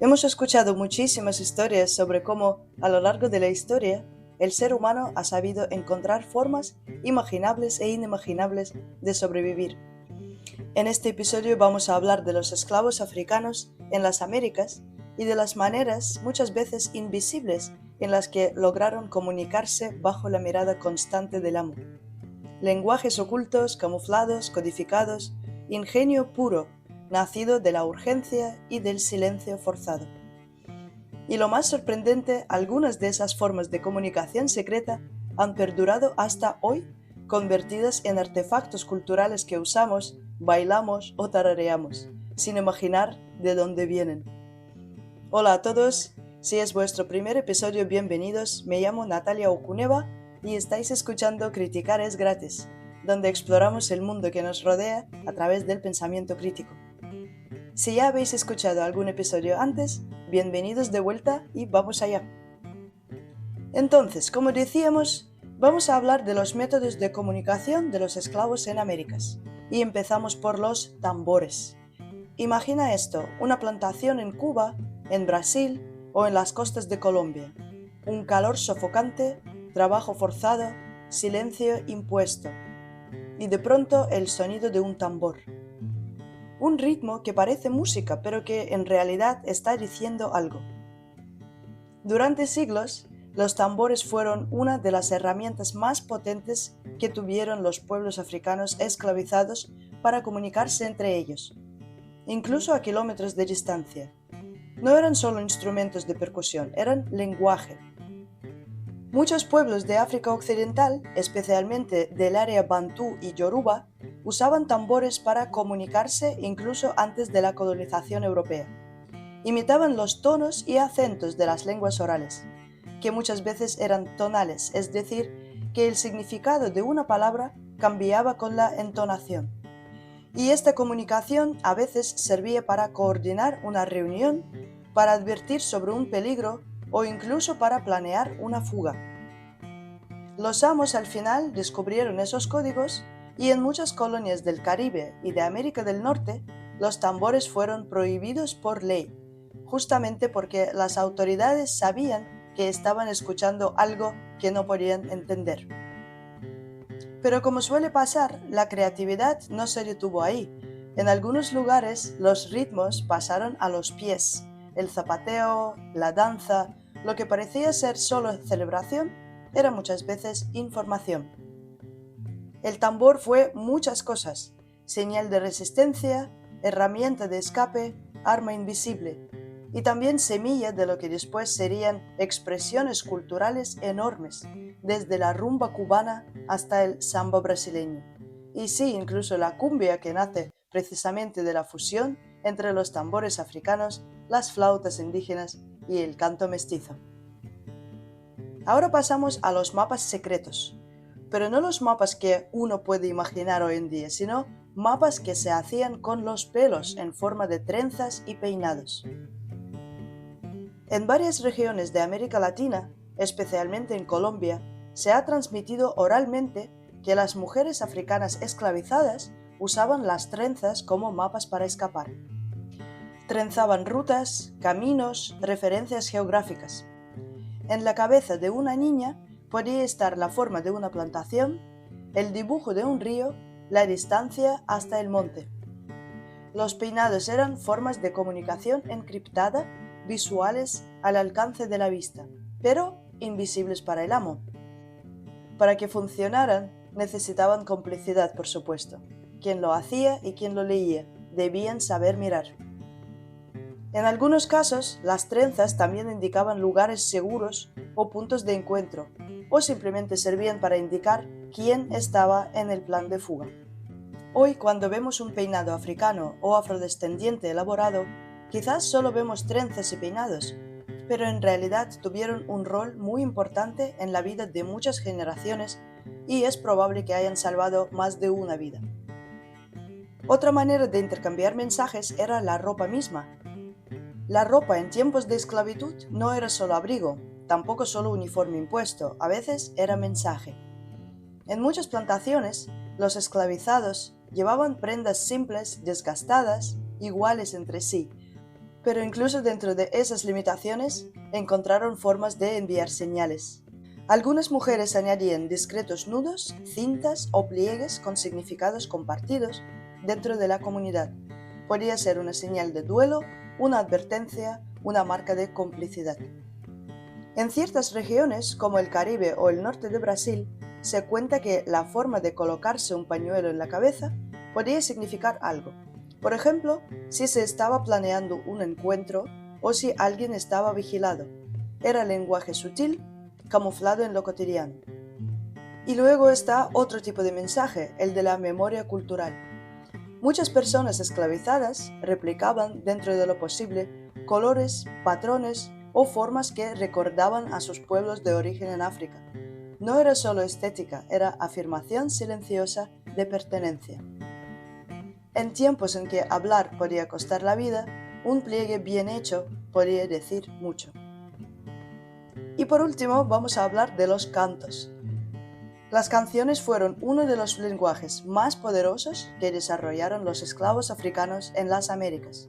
Hemos escuchado muchísimas historias sobre cómo, a lo largo de la historia, el ser humano ha sabido encontrar formas imaginables e inimaginables de sobrevivir. En este episodio vamos a hablar de los esclavos africanos en las Américas y de las maneras, muchas veces invisibles, en las que lograron comunicarse bajo la mirada constante del amo. Lenguajes ocultos, camuflados, codificados, ingenio puro, nacido de la urgencia y del silencio forzado. Y lo más sorprendente, algunas de esas formas de comunicación secreta han perdurado hasta hoy, convertidas en artefactos culturales que usamos, bailamos o tarareamos, sin imaginar de dónde vienen. Hola a todos, si es vuestro primer episodio, bienvenidos. Me llamo Natalia Okuneva y estáis escuchando Criticar es gratis, donde exploramos el mundo que nos rodea a través del pensamiento crítico. Si ya habéis escuchado algún episodio antes, bienvenidos de vuelta y vamos allá. Entonces, como decíamos, vamos a hablar de los métodos de comunicación de los esclavos en Américas. Y empezamos por los tambores. Imagina esto, una plantación en Cuba, en Brasil o en las costas de Colombia. Un calor sofocante, trabajo forzado, silencio impuesto. Y de pronto el sonido de un tambor. Un ritmo que parece música, pero que en realidad está diciendo algo. Durante siglos, los tambores fueron una de las herramientas más potentes que tuvieron los pueblos africanos esclavizados para comunicarse entre ellos, incluso a kilómetros de distancia. No eran solo instrumentos de percusión, eran lenguaje. Muchos pueblos de África Occidental, especialmente del área bantú y yoruba, usaban tambores para comunicarse incluso antes de la colonización europea. Imitaban los tonos y acentos de las lenguas orales, que muchas veces eran tonales, es decir, que el significado de una palabra cambiaba con la entonación. Y esta comunicación a veces servía para coordinar una reunión, para advertir sobre un peligro o incluso para planear una fuga. Los amos al final descubrieron esos códigos y en muchas colonias del Caribe y de América del Norte, los tambores fueron prohibidos por ley, justamente porque las autoridades sabían que estaban escuchando algo que no podían entender. Pero como suele pasar, la creatividad no se detuvo ahí. En algunos lugares los ritmos pasaron a los pies. El zapateo, la danza, lo que parecía ser solo celebración, era muchas veces información. El tambor fue muchas cosas: señal de resistencia, herramienta de escape, arma invisible, y también semilla de lo que después serían expresiones culturales enormes, desde la rumba cubana hasta el samba brasileño. Y sí, incluso la cumbia, que nace precisamente de la fusión entre los tambores africanos, las flautas indígenas y el canto mestizo. Ahora pasamos a los mapas secretos, pero no los mapas que uno puede imaginar hoy en día, sino mapas que se hacían con los pelos en forma de trenzas y peinados. En varias regiones de América Latina, especialmente en Colombia, se ha transmitido oralmente que las mujeres africanas esclavizadas usaban las trenzas como mapas para escapar. Trenzaban rutas, caminos, referencias geográficas. En la cabeza de una niña podía estar la forma de una plantación, el dibujo de un río, la distancia hasta el monte. Los peinados eran formas de comunicación encriptada, visuales al alcance de la vista, pero invisibles para el amo. Para que funcionaran, necesitaban complicidad, por supuesto. Quien lo hacía y quien lo leía debían saber mirar. En algunos casos, las trenzas también indicaban lugares seguros o puntos de encuentro, o simplemente servían para indicar quién estaba en el plan de fuga. Hoy, cuando vemos un peinado africano o afrodescendiente elaborado, quizás solo vemos trenzas y peinados, pero en realidad tuvieron un rol muy importante en la vida de muchas generaciones y es probable que hayan salvado más de una vida. Otra manera de intercambiar mensajes era la ropa misma. La ropa en tiempos de esclavitud no era solo abrigo, tampoco solo uniforme impuesto, a veces era mensaje. En muchas plantaciones, los esclavizados llevaban prendas simples, desgastadas, iguales entre sí, Pero incluso dentro de esas limitaciones, encontraron formas de enviar señales. Algunas mujeres añadían discretos nudos, cintas o pliegues con significados compartidos dentro de la comunidad. Podía ser una señal de duelo, una advertencia, una marca de complicidad. En ciertas regiones, como el Caribe o el norte de Brasil, se cuenta que la forma de colocarse un pañuelo en la cabeza podía significar algo. Por ejemplo, si se estaba planeando un encuentro o si alguien estaba vigilado. Era lenguaje sutil, camuflado en lo cotidiano. Y luego está otro tipo de mensaje, el de la memoria cultural. Muchas personas esclavizadas replicaban, dentro de lo posible, colores, patrones o formas que recordaban a sus pueblos de origen en África. No era solo estética, era afirmación silenciosa de pertenencia. En tiempos en que hablar podía costar la vida, un pliegue bien hecho podía decir mucho. Y por último, vamos a hablar de los cantos. Las canciones fueron uno de los lenguajes más poderosos que desarrollaron los esclavos africanos en las Américas.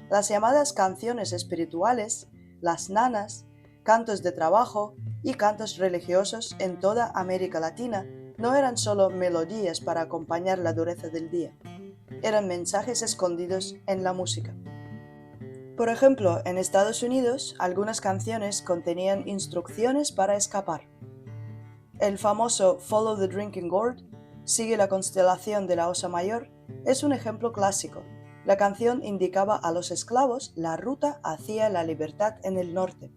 Las llamadas canciones espirituales, las nanas, cantos de trabajo y cantos religiosos en toda América Latina no eran solo melodías para acompañar la dureza del día. Eran mensajes escondidos en la música. Por ejemplo, en Estados Unidos, algunas canciones contenían instrucciones para escapar. El famoso Follow the Drinking Gourd, sigue la constelación de la Osa Mayor, es un ejemplo clásico. La canción indicaba a los esclavos la ruta hacia la libertad en el norte.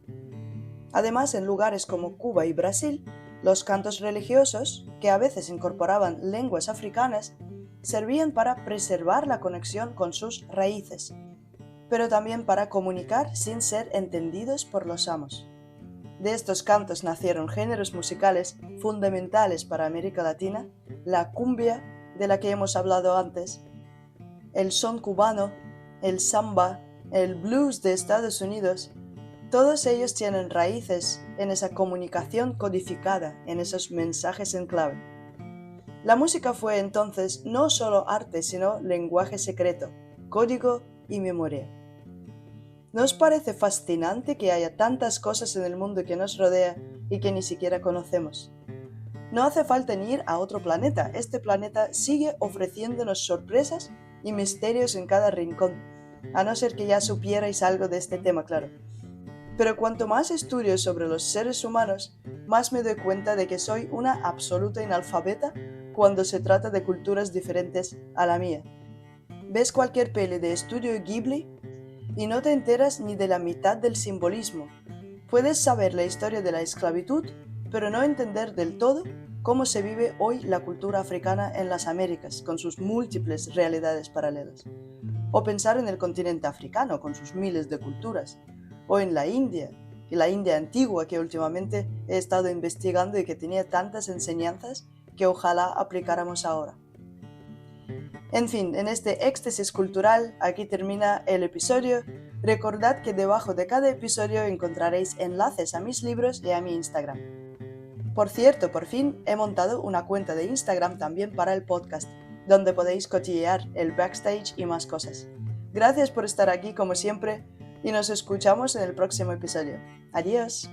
Además, en lugares como Cuba y Brasil, los cantos religiosos, que a veces incorporaban lenguas africanas, servían para preservar la conexión con sus raíces, pero también para comunicar sin ser entendidos por los amos. De estos cantos nacieron géneros musicales fundamentales para América Latina, la cumbia, de la que hemos hablado antes, el son cubano, el samba, el blues de Estados Unidos. Todos ellos tienen raíces en esa comunicación codificada, en esos mensajes en clave. La música fue entonces no solo arte, sino lenguaje secreto, código y memoria. ¿No os parece fascinante que haya tantas cosas en el mundo que nos rodea y que ni siquiera conocemos? No hace falta ni ir a otro planeta, este planeta sigue ofreciéndonos sorpresas y misterios en cada rincón, a no ser que ya supierais algo de este tema, claro. Pero cuanto más estudio sobre los seres humanos, más me doy cuenta de que soy una absoluta analfabeta cuando se trata de culturas diferentes a la mía. ¿Ves cualquier peli de estudio Ghibli? Y no te enteras ni de la mitad del simbolismo. Puedes saber la historia de la esclavitud, pero no entender del todo cómo se vive hoy la cultura africana en las Américas, con sus múltiples realidades paralelas. O pensar en el continente africano, con sus miles de culturas. O en la India, y la India antigua que últimamente he estado investigando y que tenía tantas enseñanzas que ojalá aplicáramos ahora. En fin, en este éxtasis cultural, aquí termina el episodio. Recordad que debajo de cada episodio encontraréis enlaces a mis libros y a mi Instagram. Por cierto, por fin he montado una cuenta de Instagram también para el podcast, donde podéis cotillear el backstage y más cosas. Gracias por estar aquí como siempre y nos escuchamos en el próximo episodio. Adiós.